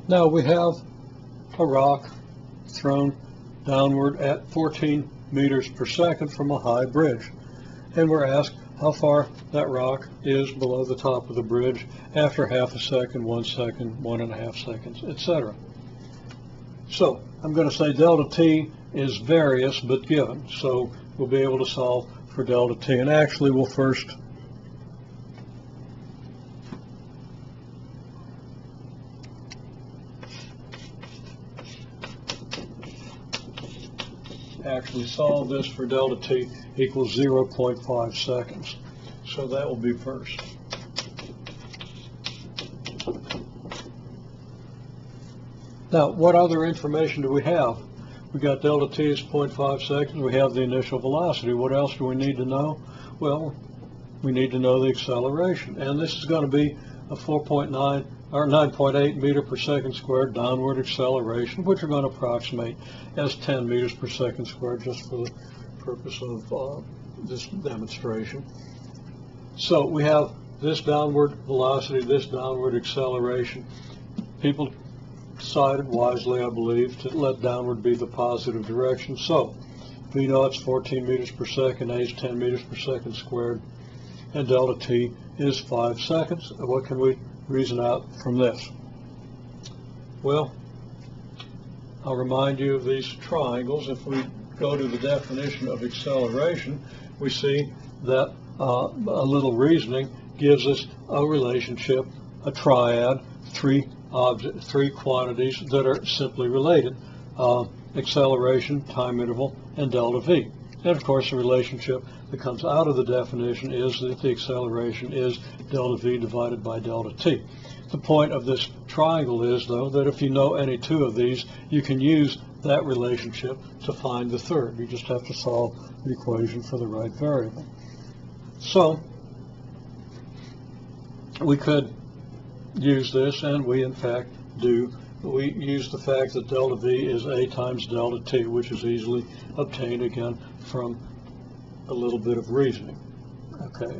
Now we have a rock thrown downward at 14 meters per second from a high bridge, and we're asked how far that rock is below the top of the bridge after half a second, 1 second, 1.5 seconds, etc. So I'm going to say delta t is various but given, so we'll be able to solve for delta t. And actually we'll first solve this for delta t equals 0.5 seconds. So that will be first. Now, what other information do we have? We got delta t is 0.5 seconds. We have the initial velocity. What else do we need to know? Well, we need to know the acceleration. And this is going to be a 4.9 or 9.8 meter per second squared downward acceleration, which we're going to approximate as 10 meters per second squared just for the purpose of this demonstration. So we have this downward velocity, this downward acceleration. People decided wisely, I believe, to let downward be the positive direction. So V naught is 14 meters per second, A is 10 meters per second squared, and delta t is 5 seconds. What can we reason out from this? Well, I'll remind you of these triangles. If we go to the definition of acceleration, we see that a little reasoning gives us a relationship, a triad, three quantities that are simply related: acceleration, time interval, and delta v. And of course, the relationship that comes out of the definition is that the acceleration is delta v divided by delta t. The point of this triangle is, though, that if you know any two of these, you can use that relationship to find the third. You just have to solve the equation for the right variable. So we could use this, and we in fact do. We use the fact that delta v is A times delta t, which is easily obtained again from a little bit of reasoning. Okay,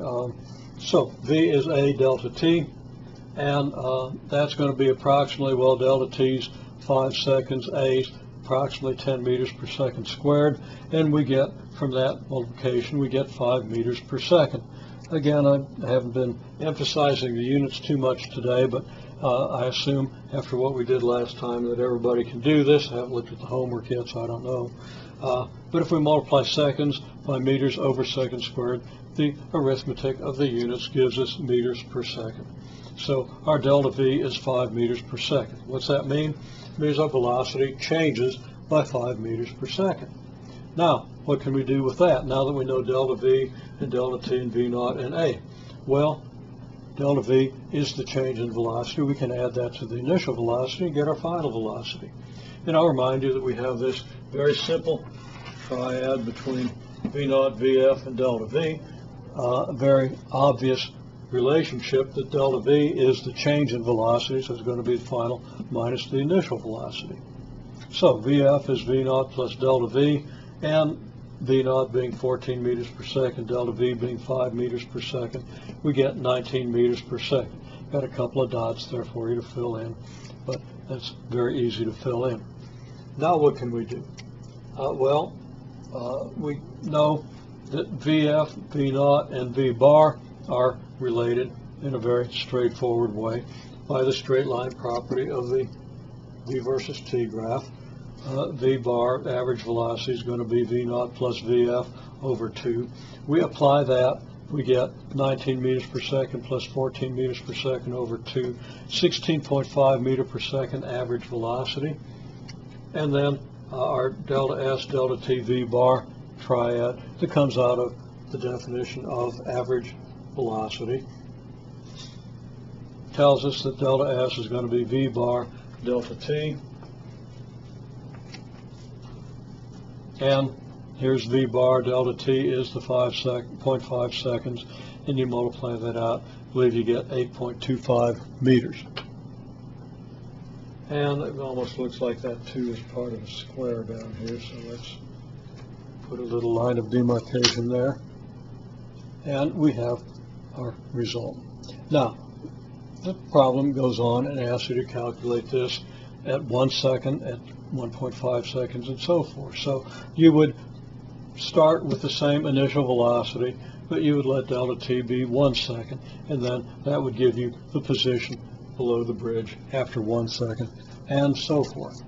so v is A delta t, and that's going to be approximately, well, delta t's 5 seconds, A's approximately 10 meters per second squared, and we get from that multiplication, we get 5 meters per second. Again, I haven't been emphasizing the units too much today, but I assume after what we did last time that everybody can do this. I haven't looked at the homework yet, so I don't know. But if we multiply seconds by meters over seconds squared, the arithmetic of the units gives us meters per second. So our delta v is 5 meters per second. What's that mean? It means our velocity changes by 5 meters per second. Now, what can we do with that now that we know delta v and delta t and v naught and A? Well, delta v is the change in velocity. We can add that to the initial velocity and get our final velocity. And I'll remind you that we have this very simple triad between v naught, vf, and delta v, a very obvious relationship that delta v is the change in velocity, so it's going to be the final minus the initial velocity. So vf is v naught plus delta v, and v naught being 14 meters per second, delta v being 5 meters per second, we get 19 meters per second. Got a couple of dots there for you to fill in, but that's very easy to fill in. Now what can we do? We know that vf, v naught, and v bar are related in a very straightforward way by the straight line property of the v versus t graph. V bar, average velocity, is going to be v naught plus vf over 2. We apply that, we get 19 meters per second plus 14 meters per second over 2, 16.5 meter per second average velocity. And then our delta S, delta T, V bar triad that comes out of the definition of average velocity tells us that delta S is going to be V bar delta T. And here's V bar delta T is the 0.5 seconds, and you multiply that out, I believe you get 8.25 meters. And it almost looks like that 2 is part of a square down here, so let's put a little line of demarcation there. And we have our result. Now, the problem goes on and asks you to calculate this at 1 second, at 1.5 seconds, and so forth. So you would start with the same initial velocity, but you would let delta t be 1 second, and then that would give you the position below the bridge after 1 second, and so forth.